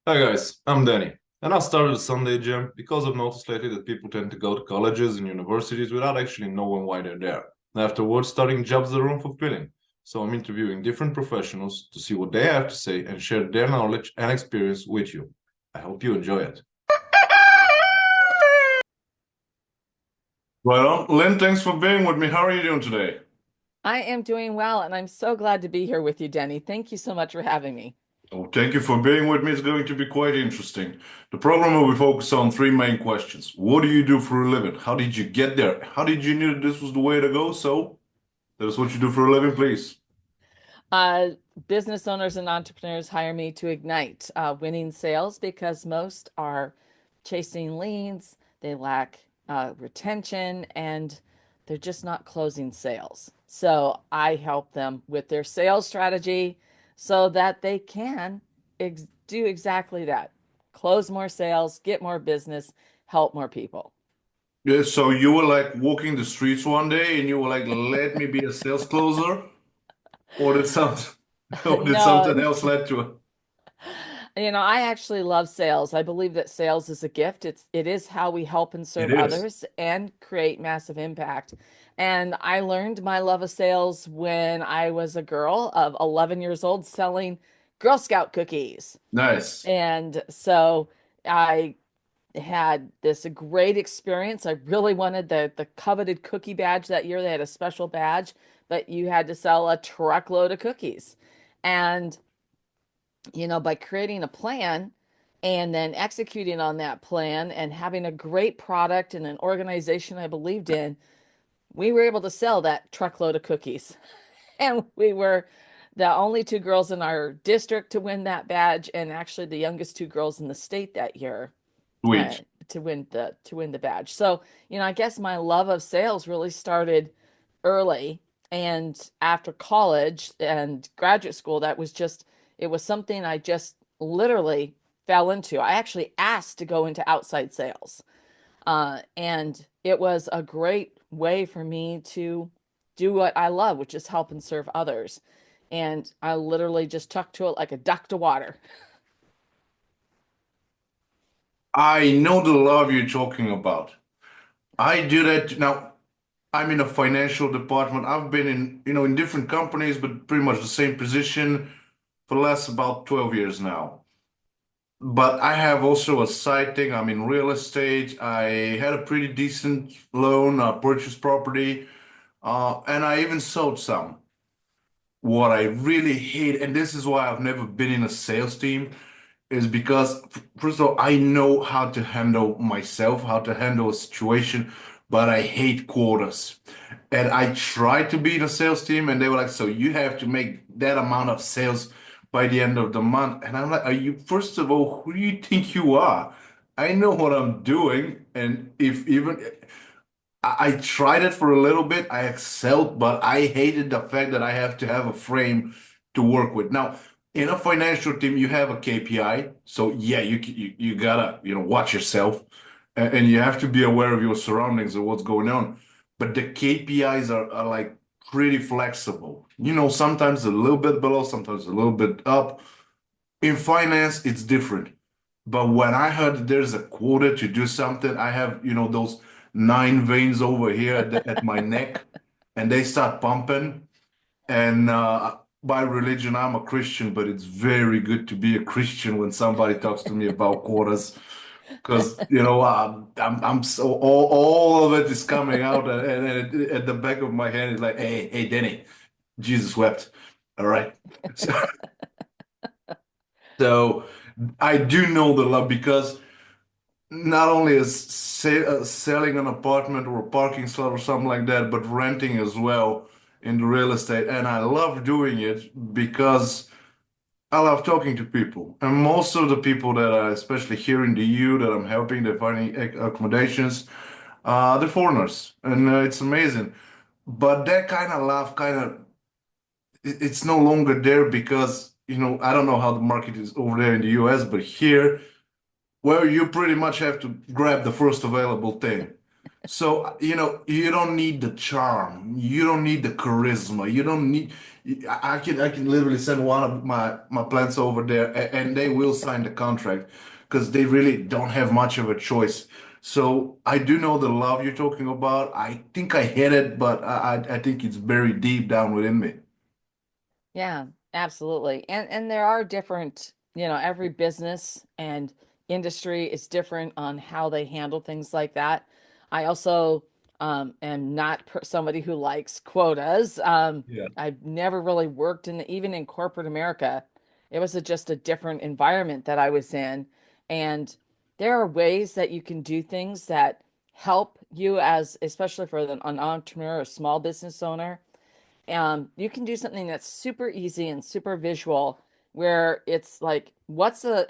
Hi guys, I'm Danny, and I started a Sunday gym because I've noticed lately that people tend to go to colleges and universities without actually knowing why they're there. And afterwards, starting jobs that are unfulfilling. So I'm interviewing different professionals to see what they have to say and share their knowledge and experience with you. I hope you enjoy it. Right on. Lynn, thanks for being with me. How are you doing today? I am doing well, and I'm so glad to be here with you, Denny. Thank you so much for having me. Oh, thank you for being with me. It's going to be quite interesting. The program will be focused on three main questions. What do you do for a living? How did you get there? How did you know this was the way to go? So, that is what you do for a living, please. Uh, Business owners and entrepreneurs hire me to ignite winning sales because most are chasing leads, they lack retention, and they're just not closing sales. So I help them with their sales strategy so that they can do exactly that: close more sales, get more business, help more people. Yeah, so you were like walking the streets one day and you were like, let me be a sales closer? Or did something, or did something No, else lead to it? I actually love sales. I believe that sales is a gift. It is how we help and It serve is. others and create massive impact. And I learned my love of sales when I was a girl of 11 years old selling Girl Scout cookies. Nice. And so I had this great experience. I really wanted the coveted cookie badge that year. They had a special badge, but you had to sell a truckload of cookies. And by creating a plan and then executing on that plan and having a great product and an organization I believed in, we were able to sell that truckload of cookies. And we were the only two girls in our district to win that badge, and actually the youngest two girls in the state that year uh, Sweet. to win the badge. So, I guess my love of sales really started early, and after college and graduate school, it was something I just literally fell into. I actually asked to go into outside sales. And it was a great way for me to do what I love, which is help and serve others. And I literally just tuck to it like a duck to water. I know the love you're talking about. I do that now. I'm in a financial department. I've been in different companies, but pretty much the same position for the last about 12 years now. But I have also a side thing. I'm in real estate. I had a pretty decent loan, purchased property, and I even sold some. What I really hate, and this is why I've never been in a sales team, is because, first of all, I know how to handle myself, how to handle a situation, but I hate quotas. And I tried to be in a sales team, and they were like, so you have to make that amount of sales by the end of the month. And I'm like, are you, first of all, who do you think you are? I know what I'm doing. And if even I tried it for a little bit. I excelled, but I hated the fact that I have to have a frame to work with. Now, in a financial team, you have a KPI, so yeah, you gotta watch yourself, and you have to be aware of your surroundings and what's going on. But the KPIs are like pretty flexible. Sometimes a little bit below, sometimes a little bit up. In finance, it's different. But when I heard that there's a quota to do something, I have, those nine veins over here at my neck, and they start pumping. And by religion, I'm a Christian, but it's very good to be a Christian when somebody talks to me about quotas, because I'm so all of it is coming out, and at the back of my head is like, hey, Denny, Jesus wept. All right. So I do know the love because not only is selling an apartment or a parking slot or something like that, but renting as well in the real estate. And I love doing it because I love talking to people. And most of the people that are, especially here in the EU, that I'm helping, they're finding accommodations, they're foreigners. And it's amazing. But that kind of love it's no longer there because, I don't know how the market is over there in the US, but here, well, you pretty much have to grab the first available thing. So, you don't need the charm. You don't need the charisma. You don't need, I can literally send one of my plants over there and they will sign the contract because they really don't have much of a choice. So I do know the love you're talking about. I think I hit it, but I think it's buried deep down within me. Yeah, absolutely. And there are different, every business and industry is different on how they handle things like that. I also am not somebody who likes quotas. Yeah. I've never really worked even in corporate America. It was just a different environment that I was in. And there are ways that you can do things that help you as, especially for an entrepreneur or small business owner, you can do something that's super easy and super visual, where it's like,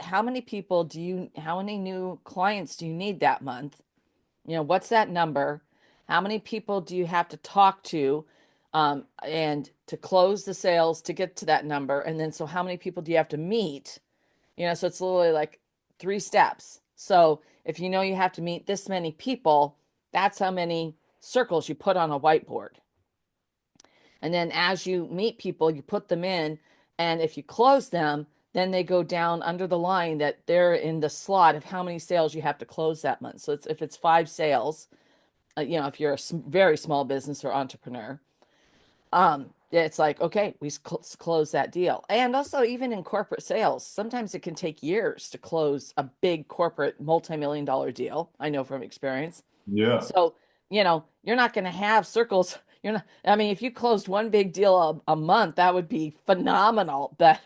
how many new clients do you need that month? What's that number? How many people do you have to talk to, and to close the sales to get to that number? And then, so how many people do you have to meet? So it's literally like three steps. So if you know you have to meet this many people, that's how many circles you put on a whiteboard. And then as you meet people, you put them in. And if you close them, then they go down under the line that they're in the slot of how many sales you have to close that month. So if it's five sales, if you're a very small business or entrepreneur, it's like, okay, we close that deal. And also, even in corporate sales, sometimes it can take years to close a big corporate multi-million dollar deal. I know from experience. Yeah. So, you're not going to have circles. You're not, I mean, if you closed one big deal a month, that would be phenomenal. But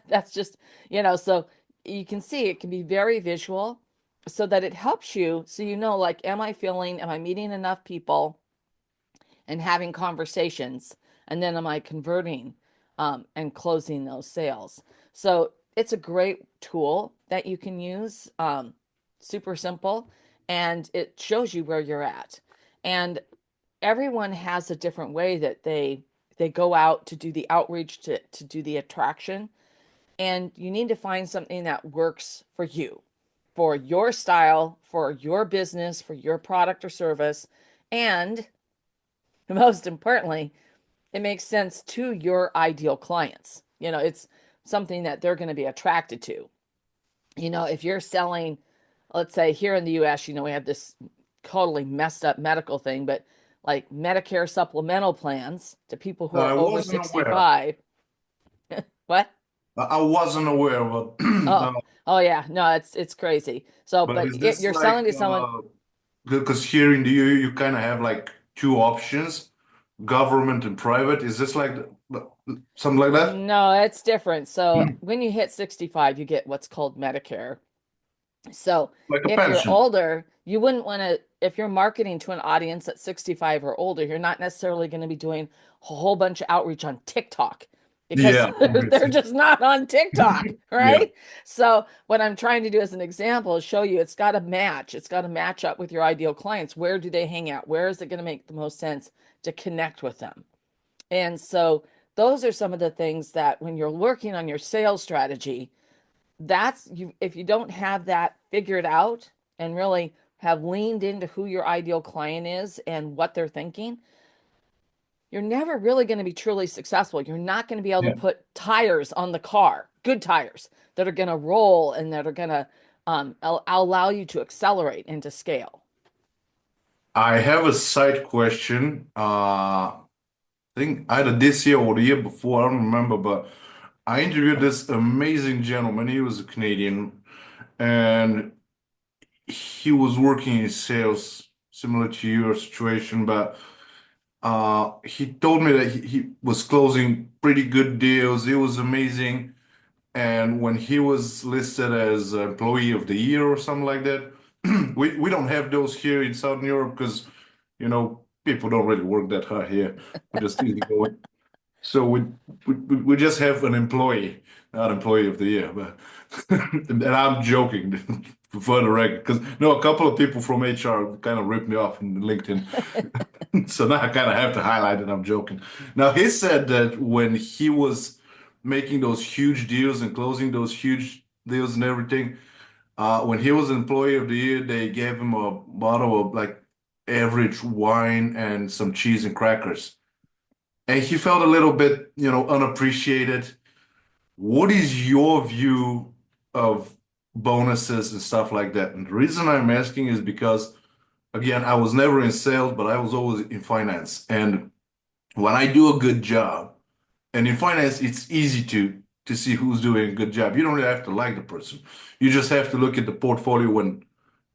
that's just, so you can see it can be very visual so that it helps you. So, like, am I meeting enough people and having conversations? And then am I converting, and closing those sales? So it's a great tool that you can use, super simple, and it shows you where you're at. And everyone has a different way that they go out to do the outreach, to do the attraction. And you need to find something that works for your style, for your business, for your product or service. And most importantly, it makes sense to your ideal clients. It's something that they're going to be attracted to. If you're selling, let's say here in the US, we have this totally messed up medical thing, but like Medicare supplemental plans to people who I are over wasn't aware. 65. What? I wasn't aware, but Oh, oh yeah, no, it's crazy. So, but but is this you're selling like to someone. because here in the EU you kind of have like two options, government and private. Is this like something like that? No, it's different. So when you hit 65, you get what's called Medicare. So Like a if you're pension? older, you wouldn't want to, if you're marketing to an audience at 65 or older, you're not necessarily going to be doing a whole bunch of outreach on TikTok because Yeah, they're obviously. just not on TikTok, Yeah. right? So what I'm trying to do as an example is show you it's got to match. It's got to match up with your ideal clients. Where do they hang out? Where is it going to make the most sense to connect with them? And so those are some of the things that when you're working on your sales strategy, that's you if you don't have that figured out and really have leaned into who your ideal client is and what they're thinking, you're never really going to be truly successful. You're not going to be able to Yeah. put tires on the car, good tires that are going to roll and that are going to, allow you to accelerate and to scale. I have a side question. I think either this year or the year before, I don't remember, but I interviewed this amazing gentleman. He was a Canadian and he was working in sales, similar to your situation, but he told me that he was closing pretty good deals. It was amazing. And when he was listed as Employee of the Year or something like that, we don't have those here in Southern Europe because, people don't really work that hard here. We're just easy going. So we just have an employee, not Employee of the Year, but and I'm joking for the record because no, a couple of people from HR kind of ripped me off in LinkedIn. So now I kind of have to highlight that I'm joking. Now, he said that when he was making those huge deals and closing those huge deals and everything, when he was Employee of the Year, they gave him a bottle of like average wine and some cheese and crackers. And he felt a little bit, unappreciated. What is your view of bonuses and stuff like that? And the reason I'm asking is because, again, I was never in sales, but I was always in finance. And when I do a good job, and in finance, it's easy to see who's doing a good job. You don't really have to like the person. You just have to look at the portfolio when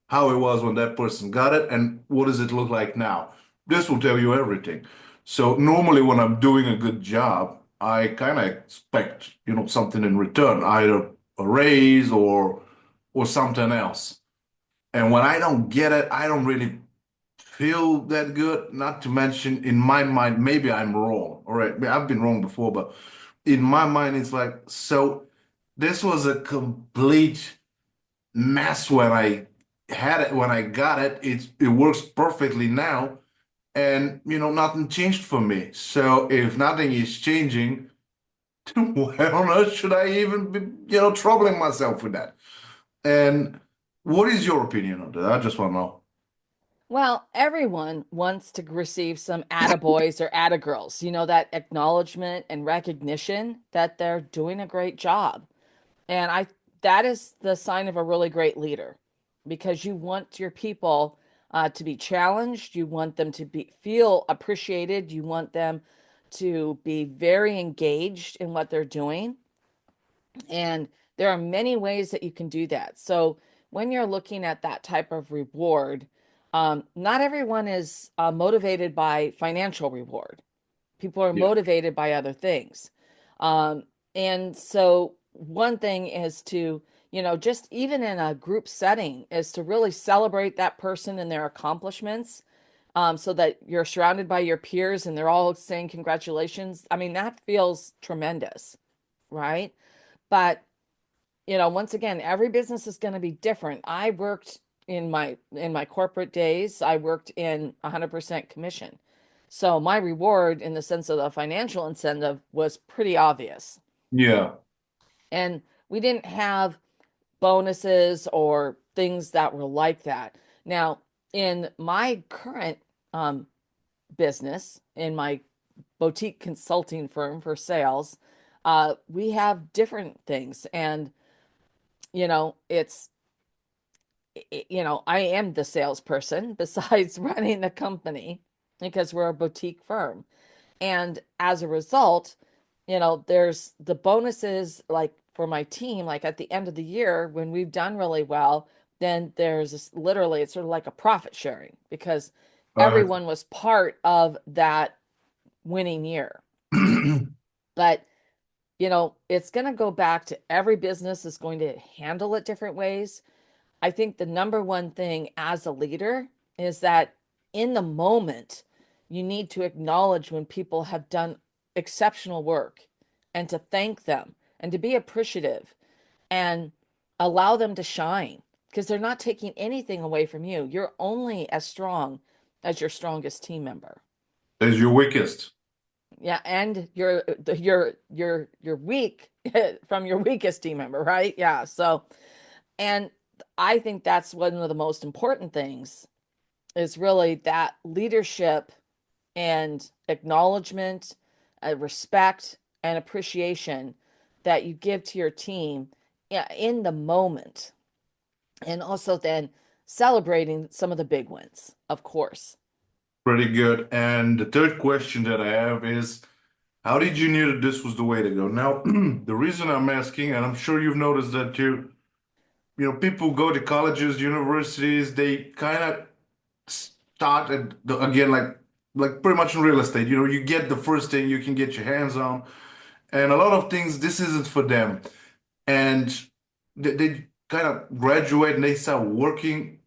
how it was when that person got it and what does it look like now. This will tell you everything. So normally when I'm doing a good job, I kind of expect, something in return, either a raise or something else. And when I don't get it, I don't really feel that good. Not to mention, in my mind, maybe I'm wrong. All right, I've been wrong before, but in my mind, it's like, so this was a complete mess when I had it, when I got it. It works perfectly now, and nothing changed for me. So if nothing is changing, why on earth should I even be, troubling myself with that? And what is your opinion on that? I just want to know. Well, everyone wants to receive some attaboys or attagirls, that acknowledgement and recognition that they're doing a great job. And that is the sign of a really great leader because you want your people to be challenged. You want them to feel appreciated. You want them to be very engaged in what they're doing. And there are many ways that you can do that. So when you're looking at that type of reward, not everyone is motivated by financial reward. People are Yeah. motivated by other things. Um, and so one thing is to, just even in a group setting, is to really celebrate that person and their accomplishments, so that you're surrounded by your peers and they're all saying congratulations. I mean, that feels tremendous, right? But once again, every business is going to be different. I worked in my corporate days, I worked in 100% commission. So my reward in the sense of the financial incentive was pretty obvious. Yeah. And we didn't have bonuses or things that were like that. Now, in my current business, in my boutique consulting firm for sales, we have different things. And, it's I am the salesperson besides running the company because we're a boutique firm. And as a result, there's the bonuses like for my team, like at the end of the year when we've done really well, then there's literally it's sort of like a profit sharing because Uh, everyone was part of that winning year. But it's going to go back to every business is going to handle it different ways. I think the number one thing as a leader is that in the moment, you need to acknowledge when people have done exceptional work and to thank them and to be appreciative and allow them to shine because they're not taking anything away from you. You're only as strong as your strongest team member. As your weakest. Yeah, and you're weak from your weakest team member, right? Yeah. So, and I think that's one of the most important things is really that leadership and acknowledgement, respect, and appreciation that you give to your team in the moment. And also then celebrating some of the big wins, of course. Pretty good. And the third question that I have is, how did you knew that this was the way to go? Now, the reason I'm asking, and I'm sure you've noticed that too, people go to colleges, universities, they kind of start at again, like pretty much in real estate. You get the first thing you can get your hands on, and a lot of things, this isn't for them. And they kind of graduate and they start working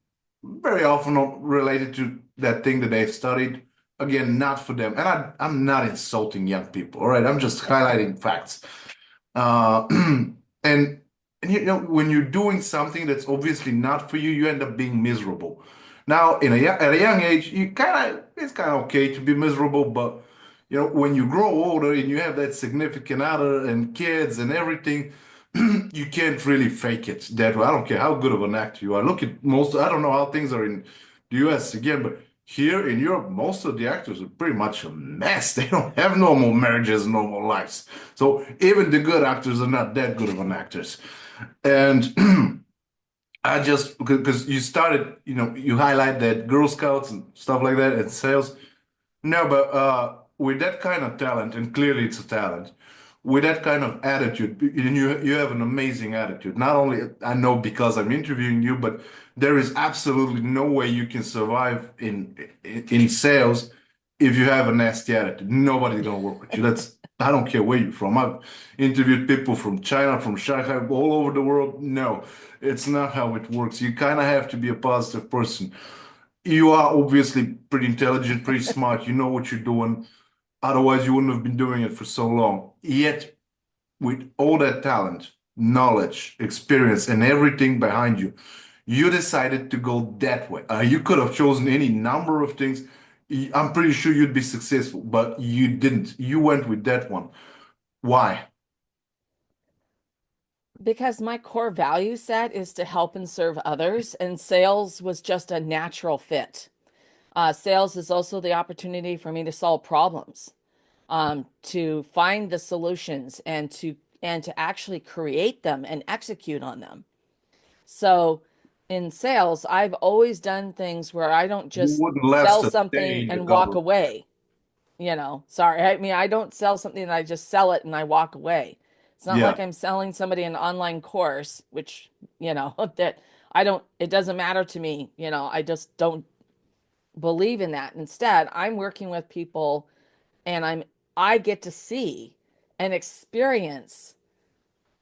very often not related to that thing that they've studied. Again, not for them. And I'm not insulting young people, all right? I'm just highlighting facts. Uh, and when you're doing something that's obviously not for you, you end up being miserable. Now, at a young age, it's kind of okay to be miserable, but when you grow older and you have that significant other and kids and everything, you can't really fake it that way. I don't care how good of an actor you are. Look at most, I don't know how things are in the US again, but Here in Europe, most of the actors are pretty much a mess. They don't have normal marriages, normal lives. So even the good actors are not that good of an actors. And I just because you started, you highlight that Girl Scouts and stuff like that and sales. No, but with that kind of talent, and clearly it's a talent, with that kind of attitude, and you have an amazing attitude. Not only I know because I'm interviewing you, but there is absolutely no way you can survive in sales if you have a nasty attitude. Nobody's gonna work with you. That's I don't care where you're from. I've interviewed people from China, from Shanghai, all over the world. No, it's not how it works. You kind of have to be a positive person. You are obviously pretty intelligent, pretty smart. You know what you're doing. Otherwise, you wouldn't have been doing it for so long. Yet, with all that talent, knowledge, experience, and everything behind you, you decided to go that way. You could have chosen any number of things. I'm pretty sure you'd be successful, but you didn't. You went with that one. Why? Because my core value set is to help and serve others, and sales was just a natural fit. Sales is also the opportunity for me to solve problems, to find the solutions and to actually create them and execute on them. So in sales, I've always done things where I don't You just wouldn't last sell a day something in the and walk government. away. Sorry. I mean, I don't sell something and I just sell it and I walk away. It's not Yeah, like I'm selling somebody an online course, which, that I don't, it doesn't matter to me. I just don't believe in that. Instead, I'm working with people and I get to see and experience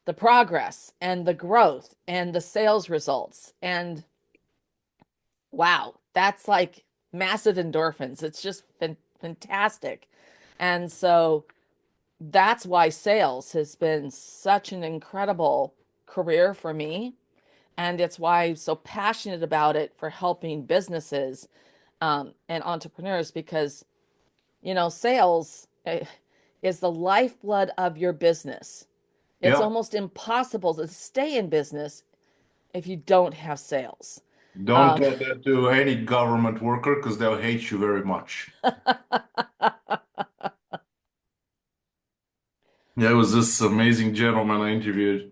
the progress and the growth and the sales results. And wow, that's like massive endorphins. It's just fantastic. And so that's why sales has been such an incredible career for me. And it's why I'm so passionate about it for helping businesses and entrepreneurs because, sales is the lifeblood of your business. It's yeah. almost impossible to stay in business if you don't have sales. Don't Um, tell that to any government worker because they'll hate you very much. There was this amazing gentleman I interviewed.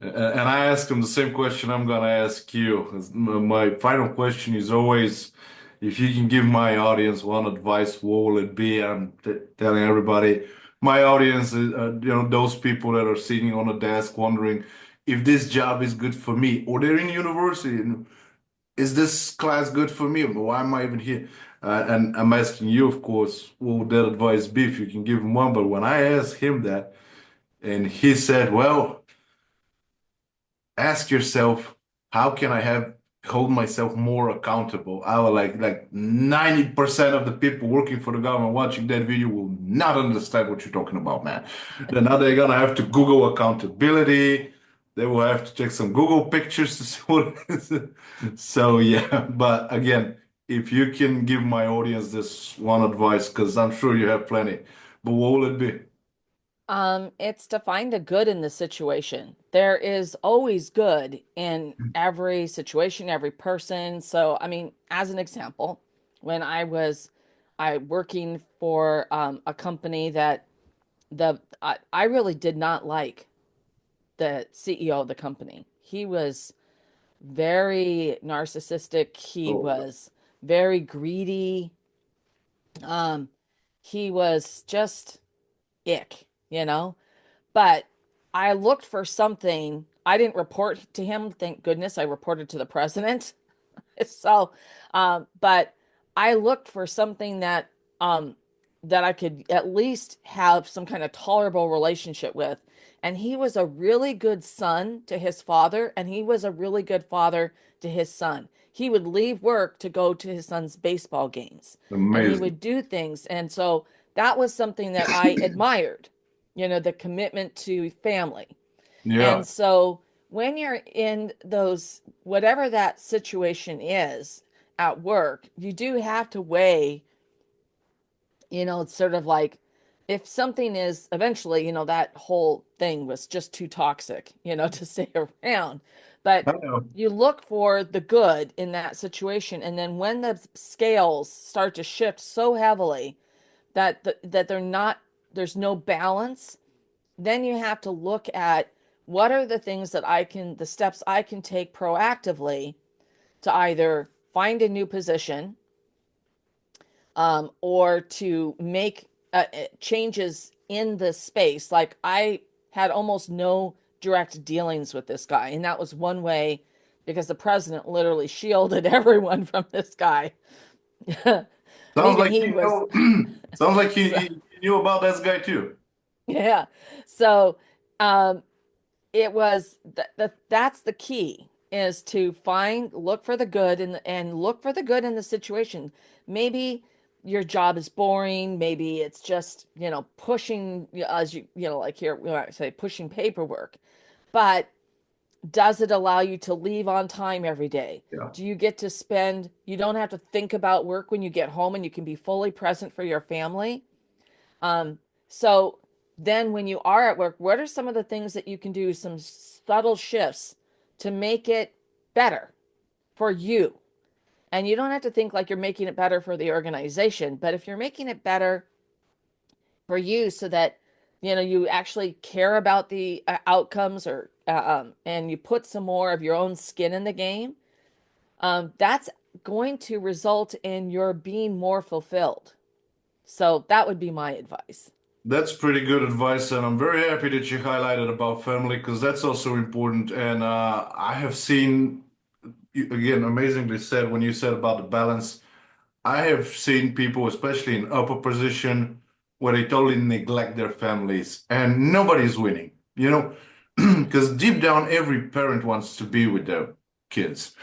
And I asked him the same question I'm gonna ask you. My final question is always, if you can give my audience one advice, what will it be? I'm t telling everybody, my audience is, those people that are sitting on a desk wondering if this job is good for me, or they're in university, and is this class good for me? Why am I even here? And I'm asking you, of course, what would that advice be if you can give him one? But when I asked him that, and he said, well, ask yourself, how can I have hold myself more accountable? I will like 90% of the people working for the government watching that video will not understand what you're talking about, man. Then now they're gonna have to Google accountability. They will have to check some Google pictures to see what it is. So yeah, but again, if you can give my audience this one advice, because I'm sure you have plenty, but what will it be? it's to find the good in the situation. There is always good in every situation, every person. So, I mean, as an example, when I working for a company that I really did not like the CEO of the company. He was very narcissistic. He Oh, was very greedy. Um, he was just ick. But I looked for something. I didn't report to him, thank goodness. I reported to the president. So, but I looked for something that I could at least have some kind of tolerable relationship with. And he was a really good son to his father, and he was a really good father to his son. He would leave work to go to his son's baseball games, and he amazing. would do things. And so that was something that I admired, the commitment to family. Yeah. And so when you're in those, whatever that situation is at work, you do have to weigh, it's sort of like if something is eventually, that whole thing was just too toxic, to stay around. But I know. you look for the good in that situation, and then when the scales start to shift so heavily that there's no balance, then you have to look at what are the steps I can take proactively to either find a new position, or to make changes in the space. Like I had almost no direct dealings with this guy, and that was one way because the president literally shielded everyone from this guy. Sounds Meaning like he you was know. Sounds like so, you knew about this guy too. yeah. So um it was that's the key, is to look for the good and look for the good in the situation. Maybe your job is boring, maybe it's just, pushing, as like here we might say pushing paperwork, but does it allow you to leave on time every day? Yeah. Do you get to spend, you don't have to think about work when you get home, and you can be fully present for your family? um, so then when you are at work, what are some of the things that you can do, some subtle shifts to make it better for you? And you don't have to think like you're making it better for the organization, but if you're making it better for you so that you actually care about the outcomes, or and you put some more of your own skin in the game, that's going to result in your being more fulfilled. So that would be my advice. That's pretty good advice, and I'm very happy that you highlighted about family because that's also important. And I have seen, again, amazingly said when you said about the balance. I have seen people, especially in upper position, where they totally neglect their families, and nobody's winning. Because deep down, every parent wants to be with their kids.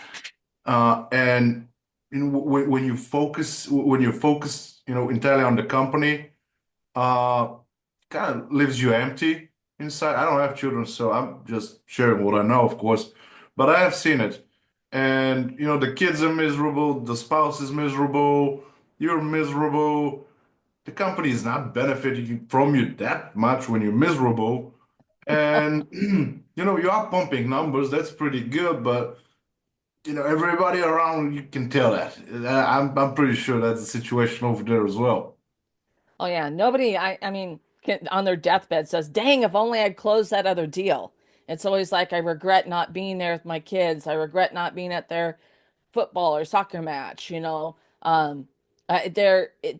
And when you focus, entirely on the company, uh, kind of leaves you empty inside. I don't have children, so I'm just sharing what I know, of course, but I have seen it. And the kids are miserable, the spouse is miserable, you're miserable. The company is not benefiting from you that much when you're miserable. And you are pumping numbers, that's pretty good, but everybody around you can tell that. I'm pretty sure that's the situation over there as well. Oh yeah, nobody, I mean, on their deathbed says, "Dang, if only I'd closed that other deal." It's always like, I regret not being there with my kids. I regret not being at their football or soccer match.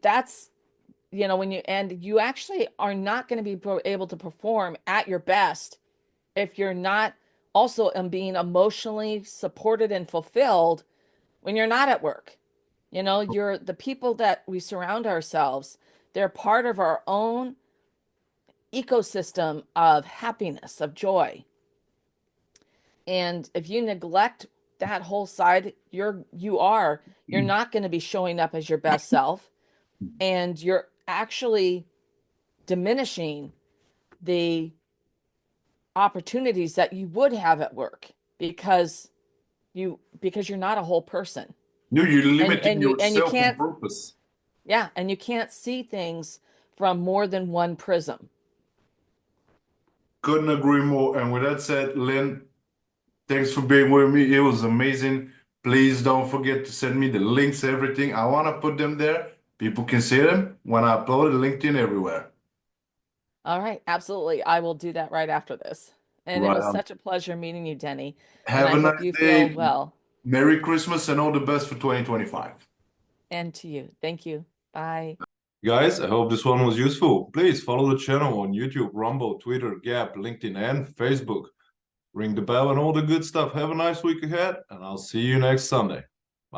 That's, when you actually are not going to be able to perform at your best if you're not also being emotionally supported and fulfilled when you're not at work. You're the people that we surround ourselves, they're part of our own ecosystem of happiness, of joy. And if you neglect that whole side, you're not going to be showing up as your best self, and you're actually diminishing the opportunities that you would have at work because you're not a whole person. No, you're And limiting you yourself on can't, purpose. yeah, and you can't see things from more than one prism. Couldn't agree more. And with that said, Lynn, thanks for being with me. It was amazing. Please don't forget to send me the links, everything. I want to put them there. People can see them when I upload it, LinkedIn everywhere. All right, absolutely. I will do that right after this. And it Right was on. such a pleasure meeting you, Denny. And Have I a hope nice you feel day. well. Merry Christmas and all the best for 2025. And to you. Thank you. Bye. Guys, I hope this one was useful. Please follow the channel on YouTube, Rumble, Twitter, Gap, LinkedIn, and Facebook. Ring the bell and all the good stuff. Have a nice week ahead, and I'll see you next Sunday.